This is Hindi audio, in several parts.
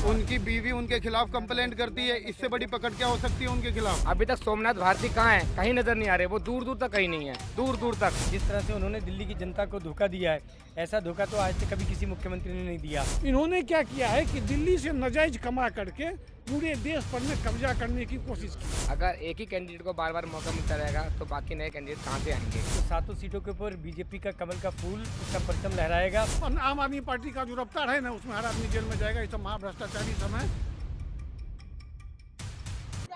उनकी बीवी उनके खिलाफ कंप्लेंट करती है, इससे बड़ी पकड़ क्या हो सकती है उनके खिलाफ? अभी तक सोमनाथ भारती कहाँ है? कहीं नजर नहीं आ रहे, वो दूर दूर तक कहीं नहीं है, दूर दूर तक। जिस तरह से उन्होंने दिल्ली की जनता को धोखा दिया है, ऐसा धोखा तो आज तक कभी किसी मुख्यमंत्री ने नहीं दिया। इन्होंने क्या किया है कि दिल्ली से नाजायज कमा करके पूरे देश पर में कब्जा करने की कोशिश की। अगर एक ही कैंडिडेट को बार बार मौका मिलता रहेगा तो बाकी नए कैंडिडेट कहाँ से आएंगे? तो 7 सीटों के ऊपर बीजेपी का कमल का फूल, उसका परचम लहराएगा। और आम आदमी पार्टी का जो रफ्तार है ना, उसमें हर आदमी जेल में जाएगा। ये सब महाभ्रष्टाचारी समय।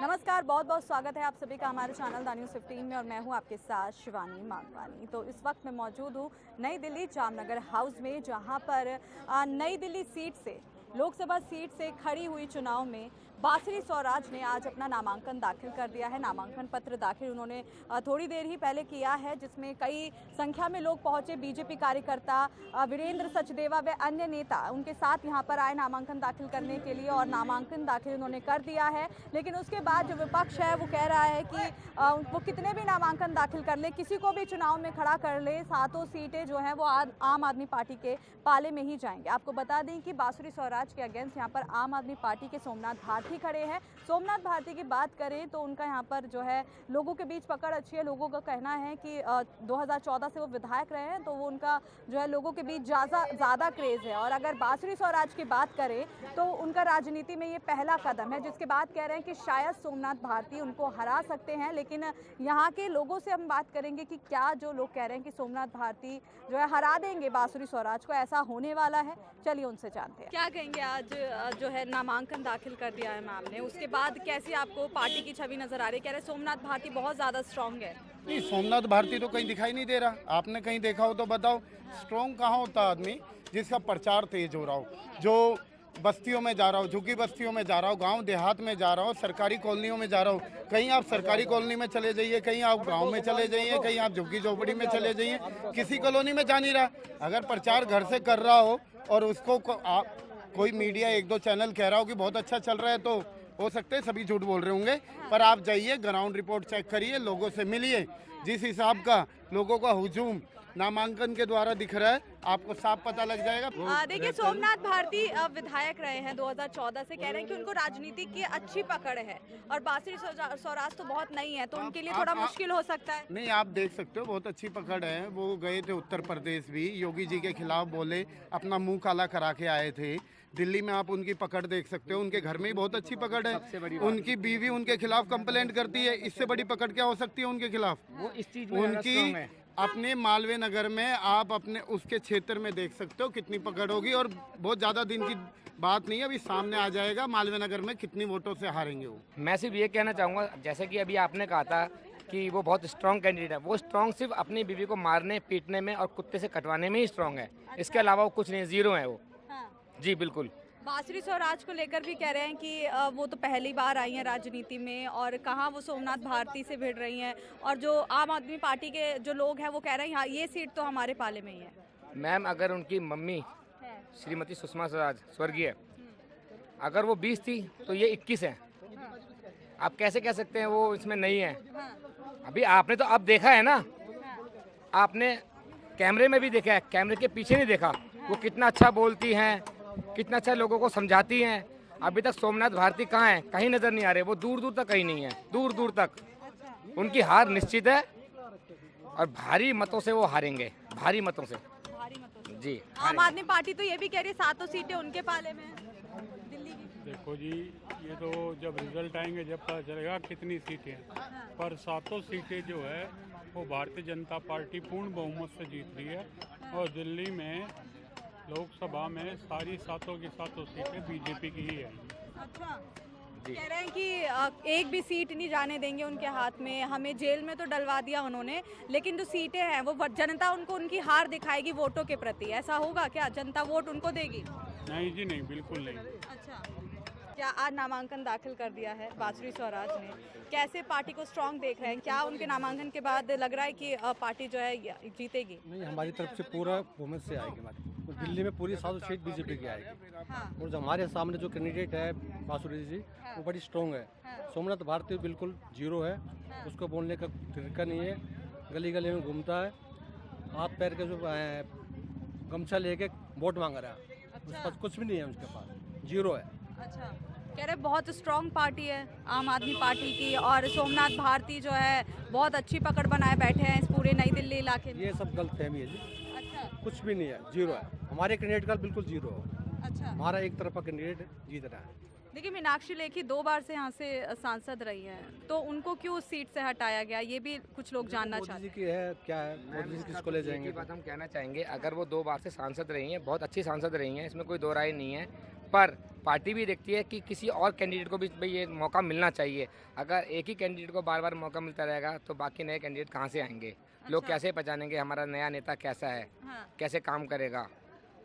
नमस्कार, बहुत बहुत स्वागत है आप सभी का हमारे चैनल द न्यूज़ 15 में और मैं हूं आपके साथ शिवानी मांगवानी। तो इस वक्त मैं मौजूद हूं नई दिल्ली जामनगर हाउस में, जहां पर नई दिल्ली सीट से, लोकसभा सीट से खड़ी हुई चुनाव में बासुरी स्वराज ने आज अपना नामांकन दाखिल कर दिया है। नामांकन पत्र दाखिल उन्होंने थोड़ी देर ही पहले किया है, जिसमें कई संख्या में लोग पहुंचे। बीजेपी कार्यकर्ता, वीरेंद्र सचदेवा व अन्य नेता उनके साथ यहां पर आए नामांकन दाखिल करने के लिए और नामांकन दाखिल उन्होंने कर दिया है। लेकिन उसके बाद जो विपक्ष है वो कह रहा है कि वो कितने भी नामांकन दाखिल कर ले, किसी को भी चुनाव में खड़ा कर ले, 7 सीटें जो हैं वो आम आदमी पार्टी के पाले में ही जाएंगे। आपको बता दें कि बासुरी स्वराज के अगेंस्ट यहाँ पर आम आदमी पार्टी के सोमनाथ भारती खड़े हैं। सोमनाथ भारती की बात करें तो उनका यहाँ पर जो है लोगों के बीच पकड़ अच्छी है। लोगों का कहना है कि 2014 से वो विधायक रहे हैं, तो वो उनका जो है लोगों के बीच ज़्यादा क्रेज़ है। और अगर बासुरी स्वराज की बात करें तो उनका राजनीति में ये पहला कदम है, जिसके बाद कह रहे हैं कि शायद सोमनाथ भारती उनको हरा सकते हैं। लेकिन यहाँ के लोगों से हम बात करेंगे कि क्या जो लोग कह रहे हैं कि सोमनाथ भारती जो है हरा देंगे बासुरी स्वराज को, ऐसा होने वाला है? चलिए उनसे जानते हैं। क्या कहेंगे, आज जो है नामांकन दाखिल कर दिया है मैम ने, उसके बाद कैसी आपको पार्टी की छवि नजर आ रही है? कह रहे सोमनाथ भारती बहुत ज्यादा स्ट्रांग है। नहीं, सोमनाथ भारती तो कहीं दिखाई नहीं दे रहा। आपने कहीं देखा हो तो बताओ। स्ट्रॉन्ग कहाँ होता आदमी जिसका प्रचार तेज हो रहा हो, जो बस्तियों में जा रहा हो, झुग्गी बस्तियों में जा रहा हो, गांव देहात में जा रहा हो, सरकारी कॉलोनियों में जा रहा हो। कहीं आप सरकारी कॉलोनी में चले जाइए, कहीं आप गांव में चले जाइए, कहीं आप झुग्गी झोपड़ी में चले जाइए, किसी कॉलोनी में जा नहीं रहा। अगर प्रचार घर से कर रहा हो और उसको कोई मीडिया 1-2 चैनल कह रहा हो कि बहुत अच्छा चल रहा है, तो हो सकते हैं सभी झूठ बोल रहे होंगे। पर आप जाइए, ग्राउंड रिपोर्ट चेक करिए, लोगों से मिलिए। जिस हिसाब का लोगों का हुजूम नामांकन के द्वारा दिख रहा है, आपको साफ पता लग जाएगा। देखिए, सोमनाथ भारती विधायक रहे हैं 2014 से, कह रहे हैं कि उनको राजनीति की अच्छी पकड़ है और बासुरी स्वराज तो बहुत नहीं है, तो उनके लिए थोड़ा मुश्किल हो सकता है। नहीं, आप देख सकते हो, बहुत अच्छी पकड़ है। वो गए थे उत्तर प्रदेश भी, योगी जी के खिलाफ बोले, अपना मुंह काला करा के आए थे। दिल्ली में आप उनकी पकड़ देख सकते हो, उनके घर में ही बहुत अच्छी पकड़ है। उनकी बीवी उनके खिलाफ कंप्लेंट करती है, इससे बड़ी पकड़ क्या हो सकती है उनके खिलाफ? वो इस चीज में उनकी अपने मालवीय नगर में आप अपने उसके क्षेत्र में देख सकते हो कितनी पकड़ होगी। और बहुत ज़्यादा दिन की बात नहीं है, अभी सामने आ जाएगा मालवीय नगर में कितनी वोटों से हारेंगे वो। मैं सिर्फ ये कहना चाहूँगा, जैसे कि अभी आपने कहा था कि वो बहुत स्ट्रॉन्ग कैंडिडेट है, वो स्ट्रॉन्ग सिर्फ अपनी बीवी को मारने, पीटने में और कुत्ते से कटवाने में ही स्ट्रॉन्ग है। इसके अलावा वो कुछ नहीं, जीरो है वो। जी बिल्कुल। बासुरी स्वराज को लेकर भी कह रहे हैं कि वो तो पहली बार आई हैं राजनीति में और कहाँ वो सोमनाथ भारती से भिड़ रही हैं। और जो आम आदमी पार्टी के जो लोग हैं वो कह रहे हैं हाँ, ये सीट तो हमारे पाले में ही है। मैम, अगर उनकी मम्मी श्रीमती सुषमा स्वराज स्वर्गीय, अगर वो 20 थी तो ये 21 है। आप कैसे कह सकते हैं वो इसमें नहीं है? अभी आपने तो अब देखा है ना, आपने कैमरे में भी देखा है, कैमरे के पीछे नहीं देखा। वो कितना अच्छा बोलती हैं, कितना अच्छा लोगों को समझाती हैं। अभी तक सोमनाथ भारती कहाँ है? कहीं नजर नहीं आ रहे, वो दूर दूर तक कहीं नहीं है, दूर दूर तक। उनकी हार निश्चित है और भारी मतों से वो हारेंगे, भारी मतों से। जी, आम आदमी पार्टी तो ये भी कह रही है 7 सीटें उनके पाले में दिल्ली की। देखो जी, ये तो जब रिजल्ट आएंगे जब पता चलेगा कितनी सीटें हैं। पर 7 सीटें जो है वो भारतीय जनता पार्टी पूर्ण बहुमत से जीत रही है। और दिल्ली में लोकसभा में सारी 7 की 7 सीटें बीजेपी की ही है। अच्छा, कह रहे हैं कि एक भी सीट नहीं जाने देंगे उनके हाथ में। हमें जेल में तो डलवा दिया उन्होंने, लेकिन जो सीटें हैं वो जनता उनको उनकी हार दिखाएगी वोटों के प्रति। ऐसा होगा क्या? जनता वोट उनको देगी? नहीं जी, नहीं, बिल्कुल नहीं। अच्छा, क्या आज नामांकन दाखिल कर दिया है बासुरी स्वराज ने? कैसे पार्टी को स्ट्रांग देख रहे हैं? क्या उनके नामांकन के बाद लग रहा है कि पार्टी जो है जीतेगी? नहीं, हमारी तरफ से पूरा बहुमत से आएगी हमारी। तो दिल्ली में पूरी 7 सीट बीजेपी की आएगी। हाँ। और जो हमारे सामने जो कैंडिडेट है बासुरी जी, वो बड़ी स्ट्रॉन्ग है। सोमनाथ भारती बिल्कुल जीरो है, उसको बोलने का तरीका नहीं है। गली गली में घूमता है, हाथ पैर के जो गमछा लेके वोट मांग रहा है। उसके पास कुछ भी नहीं है, उसके पास जीरो है। अच्छा, कह रहे बहुत स्ट्रांग पार्टी है आम आदमी पार्टी की, और सोमनाथ भारती जो है बहुत अच्छी पकड़ बनाए बैठे हैं इस पूरे नई दिल्ली इलाके में। ये सब गलतफहमी है जी, अच्छा कुछ भी नहीं है, जीरो है। हमारे कैंडिडेट का बिल्कुल जीरो है, अच्छा। हमारा एक तरफा कैंडिडेट जीत रहा है। देखिए, मीनाक्षी लेखी 2 बार से यहाँ से सांसद रही हैं, तो उनको क्यों उस सीट से हटाया गया, ये भी कुछ लोग जानना मोदी चाहते जी हैं। की है क्या है, मोदी जी किसको ले एक ही जाएंगे? बात हम कहना चाहेंगे, अगर वो 2 बार से सांसद रही हैं, बहुत अच्छी सांसद रही हैं, इसमें कोई दो राय नहीं है, पर पार्टी भी देखती है कि किसी और कैंडिडेट को भी भाई ये मौका मिलना चाहिए। अगर एक ही कैंडिडेट को बार बार मौका मिलता रहेगा तो बाकी नए कैंडिडेट कहाँ से आएंगे? लोग अच्छा। कैसे पहचानेंगे हमारा नया नेता कैसा है, हाँ, कैसे काम करेगा?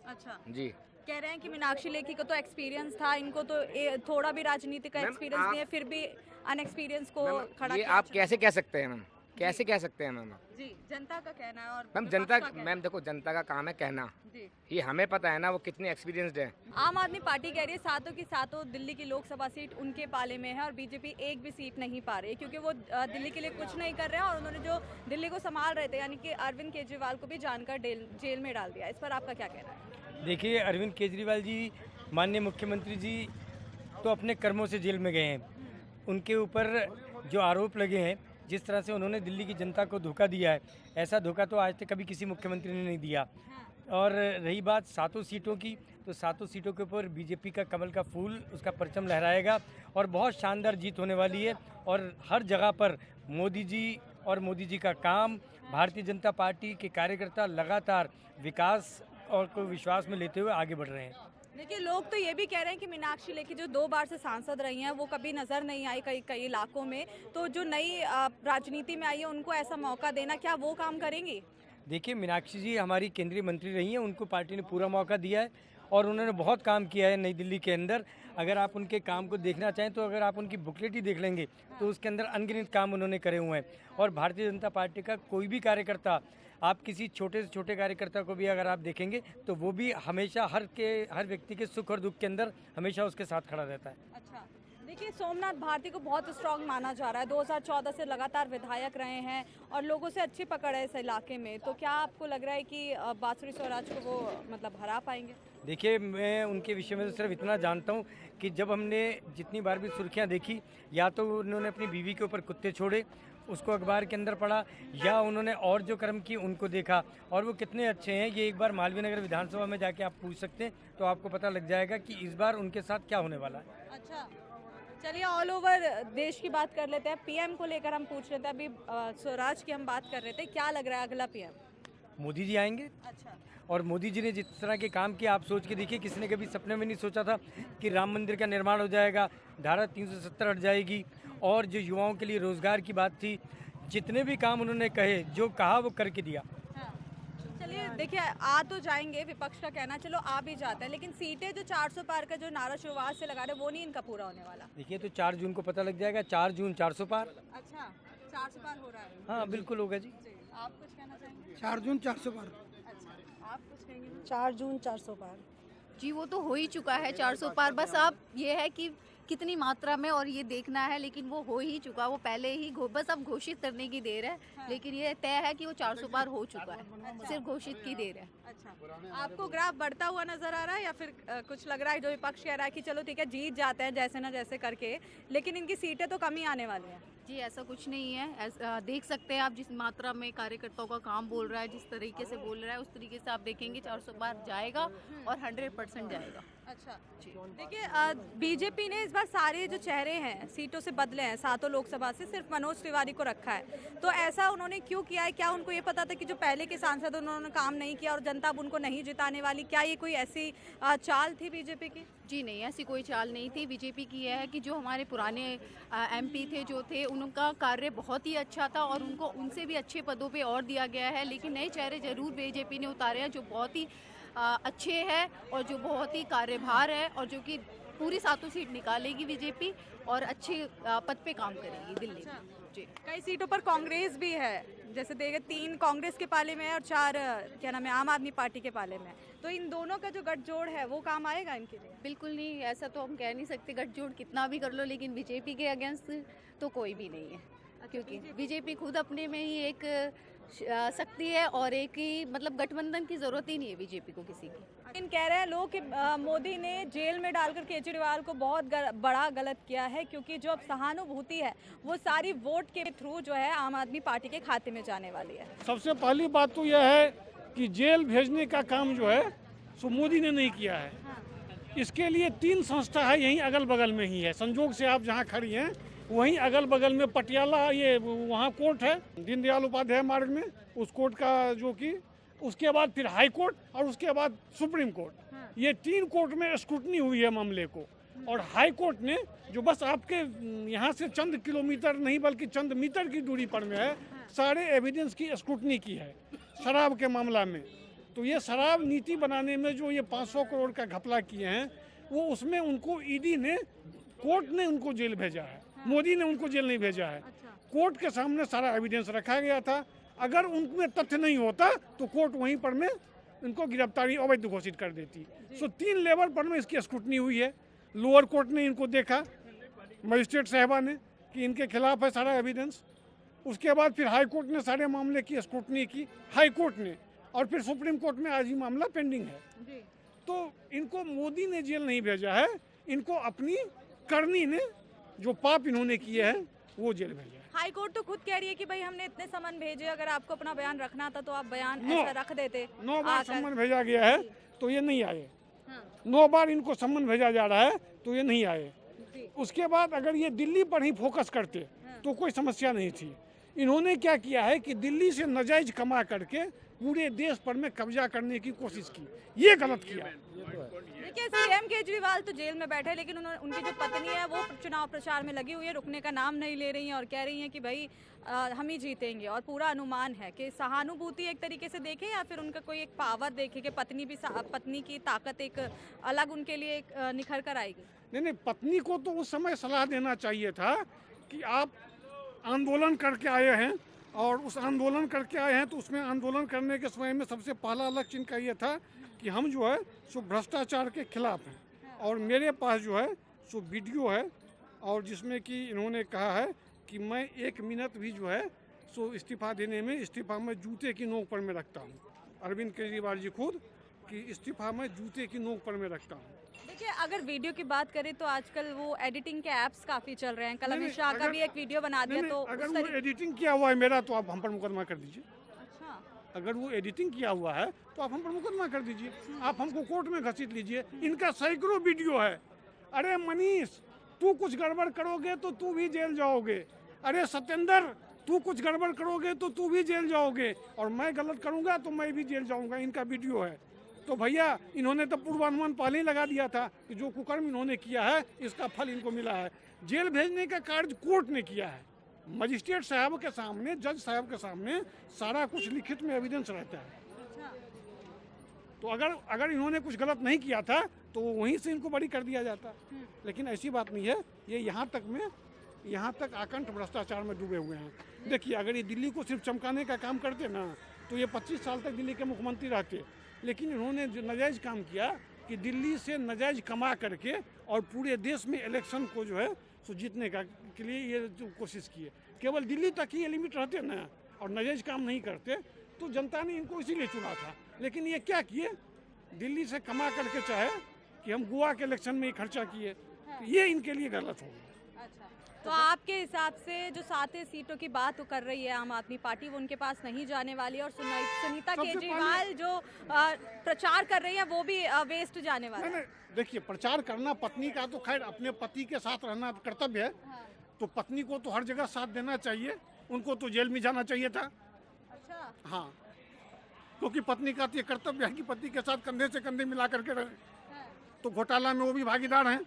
अच्छा। जी कह रहे हैं कि मीनाक्षी लेखी को तो एक्सपीरियंस था, इनको तो थोड़ा भी राजनीति का मैम, एक्सपीरियंस आप- नहीं है, फिर भी अनएक्सपीरियंस को मैम, खड़ा ये किया आप जा- कैसे कह सकते हैं मैम? कैसे कह सकते हैं मैम? जी, जनता का कहना है और मैम विपक्ष जनता, का कहना मैम देखो जनता का काम है कहना, है। जी, ये हमें पता है ना वो कितनी एक्सपीरियंसड है। आम आदमी पार्टी कह रही है सातों की सातों दिल्ली की लोकसभा सीट उनके पाले में है, और बीजेपी एक भी सीट नहीं पा रही है, क्योंकि वो दिल्ली के लिए कुछ नहीं कर रहे हैं, और उन्होंने जो दिल्ली को संभाल रहे थे यानी कि अरविंद केजरीवाल को भी जानकर जेल में डाल दिया। इस पर आपका क्या कहना है? देखिए, अरविंद केजरीवाल जी, माननीय मुख्यमंत्री जी तो अपने कर्मों से जेल में गए हैं। उनके ऊपर जो आरोप लगे हैं, जिस तरह से उन्होंने दिल्ली की जनता को धोखा दिया है, ऐसा धोखा तो आज तक कभी किसी मुख्यमंत्री ने नहीं दिया। और रही बात 7 सीटों की, तो 7 सीटों के ऊपर बीजेपी का कमल का फूल, उसका परचम लहराएगा और बहुत शानदार जीत होने वाली है। और हर जगह पर मोदी जी और मोदी जी का काम, भारतीय जनता पार्टी के कार्यकर्ता लगातार विकास और को विश्वास में लेते हुए आगे बढ़ रहे हैं। देखिए, लोग तो ये भी कह रहे हैं कि मीनाक्षी लेखी जो 2 बार से सांसद रही हैं वो कभी नजर नहीं आई कई कई इलाकों में, तो जो नई राजनीति में आई है उनको ऐसा मौका देना, क्या वो काम करेंगी? देखिए, मीनाक्षी जी हमारी केंद्रीय मंत्री रही हैं, उनको पार्टी ने पूरा मौका दिया है और उन्होंने बहुत काम किया है नई दिल्ली के अंदर। अगर आप उनके काम को देखना चाहें तो अगर आप उनकी बुकलेट ही देख लेंगे तो उसके अंदर अनगिनत काम उन्होंने करे हुए हैं। और भारतीय जनता पार्टी का कोई भी कार्यकर्ता, आप किसी छोटे से छोटे कार्यकर्ता को भी अगर आप देखेंगे तो वो भी हमेशा हर व्यक्ति के सुख और दुख के अंदर हमेशा उसके साथ खड़ा रहता है। अच्छा, देखिए, सोमनाथ भारती को बहुत स्ट्रांग माना जा रहा है, 2014 से लगातार विधायक रहे हैं और लोगों से अच्छी पकड़ है इस इलाके में, तो क्या आपको लग रहा है कि बांसुरी स्वराज को वो मतलब हरा पाएंगे? देखिए, मैं उनके विषय में तो सिर्फ इतना जानता हूँ कि जब हमने जितनी बार भी सुर्खियाँ देखी, या तो उन्होंने अपनी बीवी के ऊपर कुत्ते छोड़े, उसको अखबार के अंदर पढ़ा, या उन्होंने और जो कर्म किए उनको देखा। और वो कितने अच्छे हैं ये एक बार मालवीय नगर विधानसभा में जाके आप पूछ सकते हैं, तो आपको पता लग जाएगा कि इस बार उनके साथ क्या होने वाला है। अच्छा, चलिए ऑल ओवर देश की बात कर लेते हैं, पीएम को लेकर हम पूछ लेते हैं। अभी स्वराज की हम बात कर रहे थे, क्या लग रहा है अगला पीएम? मोदी जी आएंगे। अच्छा, और मोदी जी ने जिस तरह के काम किए, आप सोच के देखिए, किसी ने कभी सपने में नहीं सोचा था कि राम मंदिर का निर्माण हो जाएगा, धारा 370 हट जाएगी, और जो युवाओं के लिए रोजगार की बात थी, जितने भी काम उन्होंने कहे, जो कहा वो करके दिया। हाँ। चलिए, देखिए, आ तो जाएंगे, विपक्ष का कहना चलो आ भी जाता है, लेकिन सीटें जो 400 पार का जो नारा शुरुआत से लगा रहे वो नहीं इनका पूरा होने वाला। देखिए, तो 4 जून को पता लग जाएगा, 4 जून 400 पार। अच्छा, 400 पार हो रहा है। हाँ, बिल्कुल होगा जी। जी, आप कुछ कहना चाहेंगे? 4 जून 400 पार। अच्छा, आप कुछ कहेंगे? 4 जून 400 पार। जी, वो तो हो ही चुका है 400 पार, बस अब ये है कि कितनी मात्रा में और ये देखना है, लेकिन वो हो ही चुका, वो पहले ही बस अब घोषित करने की देर है। लेकिन ये तय है कि वो 400 पार हो चुका है, सिर्फ घोषित की देर है। अच्छा, आपको ग्राफ बढ़ता हुआ नजर आ रहा है या फिर कुछ लग रहा है जो विपक्ष कह रहा है कि चलो ठीक है जीत जाते हैं जैसे ना जैसे करके, लेकिन इनकी सीटें तो कम ही आने वाली हैं? जी, ऐसा कुछ नहीं है। देख सकते हैं आप जिस मात्रा में कार्यकर्ताओं का काम बोल रहा है, जिस तरीके से बोल रहा है, उस तरीके से आप देखेंगे 400 पार जाएगा और 100% जाएगा। अच्छा, देखिए, बीजेपी ने इस बार सारे जो चेहरे हैं सीटों से बदले हैं, 7 लोकसभा से सिर्फ मनोज तिवारी को रखा है, तो ऐसा उन्होंने क्यों किया है? क्या उनको ये पता था कि जो पहले के सांसद उन्होंने काम नहीं किया और जनता अब उनको नहीं जिताने वाली? क्या ये कोई ऐसी चाल थी बीजेपी की? जी नहीं, ऐसी कोई चाल नहीं थी। बीजेपी की यह है कि जो हमारे पुराने एमपी थे जो थे, उनका कार्य बहुत ही अच्छा था और उनको उनसे भी अच्छे पदों पे और दिया गया है, लेकिन नए चेहरे जरूर बीजेपी ने उतारे हैं जो बहुत ही अच्छे हैं और जो बहुत ही कार्यभार है और जो कि पूरी 7 सीट निकालेगी बीजेपी और अच्छे पद पे काम करेगी दिल्ली में। जी, कई सीटों पर कांग्रेस भी है, जैसे देखिए 3 कांग्रेस के पाले में है और 4 क्या नाम है आम आदमी पार्टी के पाले में है, तो इन दोनों का जो गठजोड़ है वो काम आएगा इनके लिए? बिल्कुल नहीं, ऐसा तो हम कह नहीं सकते। गठजोड़ कितना भी कर लो, लेकिन बीजेपी के अगेंस्ट तो कोई भी नहीं है, क्योंकि बीजेपी खुद अपने में ही एक सकती है और एक ही मतलब गठबंधन की ज़रूरत ही नहीं है बीजेपी को किसी की। लेकिन कह रहे हैं लोग कि मोदी ने जेल में डालकर केजरीवाल को बहुत बड़ा गलत किया है, क्योंकि जो अब सहानुभूति है वो सारी वोट के थ्रू जो है आम आदमी पार्टी के खाते में जाने वाली है। सबसे पहली बात तो यह है कि जेल भेजने का काम जो है सो मोदी ने नहीं किया है। इसके लिए 3 संस्था है, यहीं अगल बगल में ही है। संजोग से आप जहाँ खड़ी हैं वहीं अगल बगल में पटियाला, ये वहाँ कोर्ट है दीनदयाल उपाध्याय मार्ग में, उस कोर्ट का जो कि उसके बाद फिर हाई कोर्ट और उसके बाद सुप्रीम कोर्ट। ये 3 कोर्ट में स्क्रूटनी हुई है मामले को। और हाई कोर्ट ने जो बस आपके यहाँ से चंद किलोमीटर नहीं बल्कि चंद मीटर की दूरी पर में है, सारे एविडेंस की स्क्रूटनी की है शराब के मामला में। तो ये शराब नीति बनाने में जो ये 500 करोड़ का घपला किए हैं, वो उसमें उनको ईडी ने, कोर्ट ने उनको जेल भेजा है। मोदी ने उनको जेल नहीं भेजा है। कोर्ट के सामने सारा एविडेंस रखा गया था। अगर उनमें तथ्य नहीं होता तो कोर्ट वहीं पर में इनको गिरफ्तारी अवैध घोषित कर देती। सो 3 लेवल पर में इसकी स्क्रूटनी हुई है। लोअर कोर्ट ने इनको देखा, मजिस्ट्रेट साहिबा ने, कि इनके खिलाफ है सारा एविडेंस। उसके बाद फिर हाई कोर्ट ने सारे मामले की स्क्रूटनी की, हाई कोर्ट ने, और फिर सुप्रीम कोर्ट में आज ही मामला पेंडिंग है। तो इनको मोदी ने जेल नहीं भेजा है, इनको अपनी करनी ने, जो पाप इन्होंने किए हैं वो जेल भेजा है। हाई कोर्ट तो खुद कह रही है कि भाई हमने इतने समन भेजे, अगर आपको अपना बयान रखना था तो आप बयान ऐसा रख देते। 9 बार सम्मन भेजा गया है तो ये नहीं आए। 9 बार इनको सम्मन भेजा जा रहा है तो ये नहीं आए। उसके बाद अगर ये दिल्ली पर ही फोकस करते तो कोई समस्या नहीं थी। इन्होंने क्या किया है कि दिल्ली से नाजायज कमा करके पूरे देश पर में कब्जा करने की कोशिश की, ये गलत किया। देखिए, सीएम केजरीवाल तो जेल में बैठे, लेकिन उनकी जो पत्नी है वो चुनाव प्रचार में लगी हुई है, रुकने का नाम नहीं ले रही हैं और कह रही हैं कि भाई हम ही जीतेंगे। और पूरा अनुमान है कि सहानुभूति एक तरीके से देखें या फिर उनका कोई एक पावर देखें कि पत्नी की ताकत एक अलग उनके लिए निखर कर आएगी। नहीं, पत्नी को तो उस समय सलाह देना चाहिए था कि आप आंदोलन करके आए हैं और उस आंदोलन करके आए हैं तो उसमें आंदोलन करने के समय में सबसे पहला लक्ष्य इनका ये था कि हम जो है सो भ्रष्टाचार के खिलाफ हैं। और मेरे पास जो है सो वीडियो है और जिसमें कि इन्होंने कहा है कि मैं 1 मिनट भी जो है सो इस्तीफा देने में, इस्तीफा में जूते की नोक पर में रखता हूँ। अरविंद केजरीवाल जी खुद कि इस्तीफा में जूते की नोक पर में रखता हूँ। देखिए, अगर वीडियो की बात करें तो आजकल वो एडिटिंग के ऐप्स काफी चल रहे हैं। कल अमित शाह का भी एक वीडियो बना दिया। तो अगर वो एडिटिंग किया हुआ है मेरा तो आप हम पर मुकदमा कर दीजिए। अच्छा, अगर वो एडिटिंग किया हुआ है तो आप हम पर मुकदमा कर दीजिए, आप हमको कोर्ट में घसीट लीजिए। इनका सैकड़ों वीडियो है। अरे मनीष, तू कुछ गड़बड़ करोगे तो तू भी जेल जाओगे। अरे सत्येंद्र, तू कुछ गड़बड़ करोगे तो तू भी जेल जाओगे, और मैं गलत करूंगा तो मैं भी जेल जाऊंगा। इनका वीडियो है। तो भैया, इन्होंने तो पूर्वानुमान पहले ही लगा दिया था कि जो कुकर्म इन्होंने किया है इसका फल इनको मिला है। जेल भेजने का कार्य कोर्ट ने किया है। मजिस्ट्रेट साहब के सामने, जज साहब के सामने सारा कुछ लिखित में एविडेंस रहता है। तो अगर इन्होंने कुछ गलत नहीं किया था तो वहीं से इनको बरी कर दिया जाता। लेकिन ऐसी बात नहीं है। ये यहाँ तक आकंठ भ्रष्टाचार में डूबे हुए हैं। देखिए, अगर ये दिल्ली को सिर्फ चमकाने का काम करते ना तो ये 25 साल तक दिल्ली के मुख्यमंत्री रहते। लेकिन इन्होंने जो नाजायज काम किया कि दिल्ली से नाजायज कमा करके और पूरे देश में इलेक्शन को जो है सो जीतने के लिए ये जो कोशिश की है। केवल दिल्ली तक ही ये लिमिट रहते ना और नाजायज काम नहीं करते तो जनता ने इनको इसीलिए चुना था। लेकिन ये क्या किए, दिल्ली से कमा करके चाहे कि हम गोवा के इलेक्शन में ही खर्चा किए, तो ये इनके लिए गलत हो गया। तो आपके हिसाब से जो 7 सीटों की बात कर रही है आम आदमी पार्टी, वो उनके पास नहीं जाने वाली, और सुनीता केजरीवाल जो प्रचार कर रही है वो भी वेस्ट जाने वाला है। देखिए, प्रचार करना पत्नी का तो खैर अपने पति के साथ रहना कर्तव्य है। तो पत्नी को तो हर जगह साथ देना चाहिए। उनको तो जेल में जाना चाहिए था। अच्छा, हाँ, क्योंकि पत्नी का तो ये कर्तव्य है कि पति के साथ कंधे से कंधे मिला करके रहे। तो घोटाला में वो भी भागीदार हैं,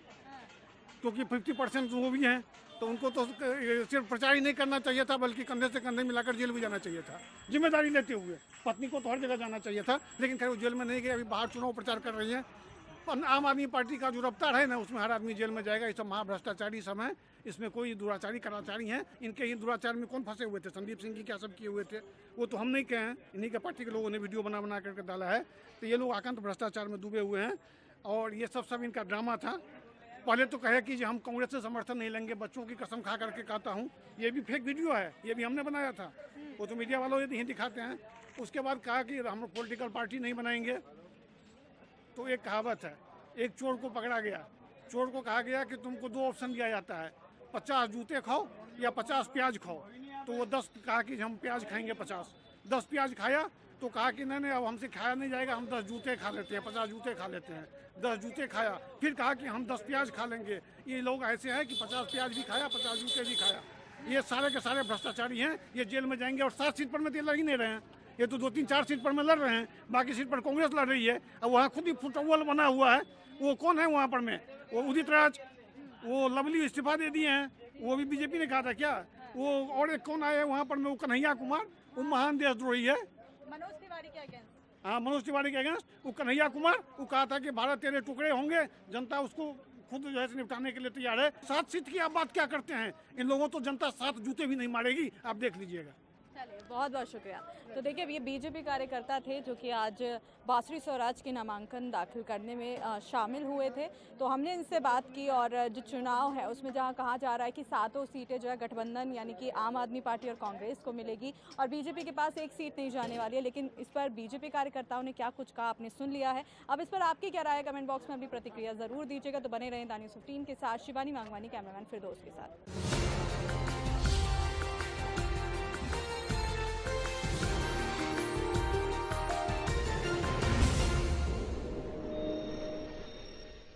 क्योंकि 50% वो भी हैं। तो उनको तो सिर्फ प्रचार ही नहीं करना चाहिए था बल्कि कंधे से कंधे मिलाकर जेल भी जाना चाहिए था, जिम्मेदारी लेते हुए। पत्नी को तो हर जगह जाना चाहिए था, लेकिन खैर वो जेल में नहीं गए। अभी बाहर चुनाव प्रचार कर रही हैं। आम आदमी पार्टी का जो रफ्तार है ना, उसमें हर आदमी जेल में जाएगा। ये सब महाभ्रष्टाचारी सब हैं। इसमें कोई दुराचारी कराचारी हैं। इनके ही दुराचार में कौन फंसे हुए थे? संदीप सिंह की क्या सब किए हुए थे वो तो हम नहीं कहे हैं, इन्हीं के पार्टी के लोगों ने वीडियो बना करके डाला है। तो ये लोग आकंठ भ्रष्टाचार में डूबे हुए हैं और ये सब इनका ड्रामा था। पहले तो कहे कि हम कांग्रेस से समर्थन नहीं लेंगे, बच्चों की कसम खा करके कहता हूँ, ये भी फेक वीडियो है, ये भी हमने बनाया था, वो तो मीडिया वालों यही दिखाते हैं। उसके बाद कहा कि हम लोग पॉलिटिकल पार्टी नहीं बनाएंगे। तो एक कहावत है, एक चोर को पकड़ा गया, चोर को कहा गया कि तुमको 2 ऑप्शन दिया जाता है, 50 जूते खाओ या 50 प्याज खाओ। तो वो 10 कहा कि हम प्याज खाएंगे 50, 10 प्याज खाया तो कहा कि नहीं अब हमसे खाया नहीं जाएगा, हम 10 जूते खा लेते हैं, 50 जूते खा लेते हैं। 10 जूते खाया, फिर कहा कि हम 10 प्याज खा लेंगे। ये लोग ऐसे हैं कि 50 प्याज भी खाया, 50 जूते भी खाया। ये सारे के सारे भ्रष्टाचारी हैं, ये जेल में जाएंगे। और 7 सीट पर में तो लड़ ही नहीं रहे हैं, ये तो 2-3-4 सीट पर में लड़ रहे हैं, बाकी सीट पर कांग्रेस लड़ रही है। अब वहाँ खुद ही फुटबॉल बना हुआ है। वो कौन है वहाँ पर में? वो उदित राज, वो लवली इस्तीफा दे दिए हैं, वो भी बीजेपी ने कहा था क्या? वो और एक कौन आया वहाँ पर में? वो कन्हैया कुमार, वो महान देशद्रोही है। मनोज तिवारी के अगेंस्ट, हाँ, मनोज तिवारी के अगेंस्ट वो कन्हैया कुमार, वो कहा था कि भारत तेरे टुकड़े होंगे, जनता उसको खुद जो है निपटाने के लिए तैयार है। 7 सीट की आप बात क्या करते हैं? इन लोगों तो जनता 7 जूते भी नहीं मारेगी, आप देख लीजिएगा। चलिए बहुत बहुत शुक्रिया। तो देखिए ये बीजेपी कार्यकर्ता थे जो कि आज बांसुरी स्वराज के नामांकन दाखिल करने में शामिल हुए थे। तो हमने इनसे बात की और जो चुनाव है उसमें जहां कहा जा रहा है कि 7 सीटें जो है गठबंधन यानी कि आम आदमी पार्टी और कांग्रेस को मिलेगी और बीजेपी के पास 1 सीट नहीं जाने वाली है। लेकिन इस पर बीजेपी कार्यकर्ताओं ने क्या कुछ कहा आपने सुन लिया है। अब इस पर आपकी क्या राय है कमेंट बॉक्स में अपनी प्रतिक्रिया ज़रूर दीजिएगा। तो बने रहें द न्यूज़ 15 के साथ। शिवानी मांगवानी, कैमरामैन फिरदौस के साथ।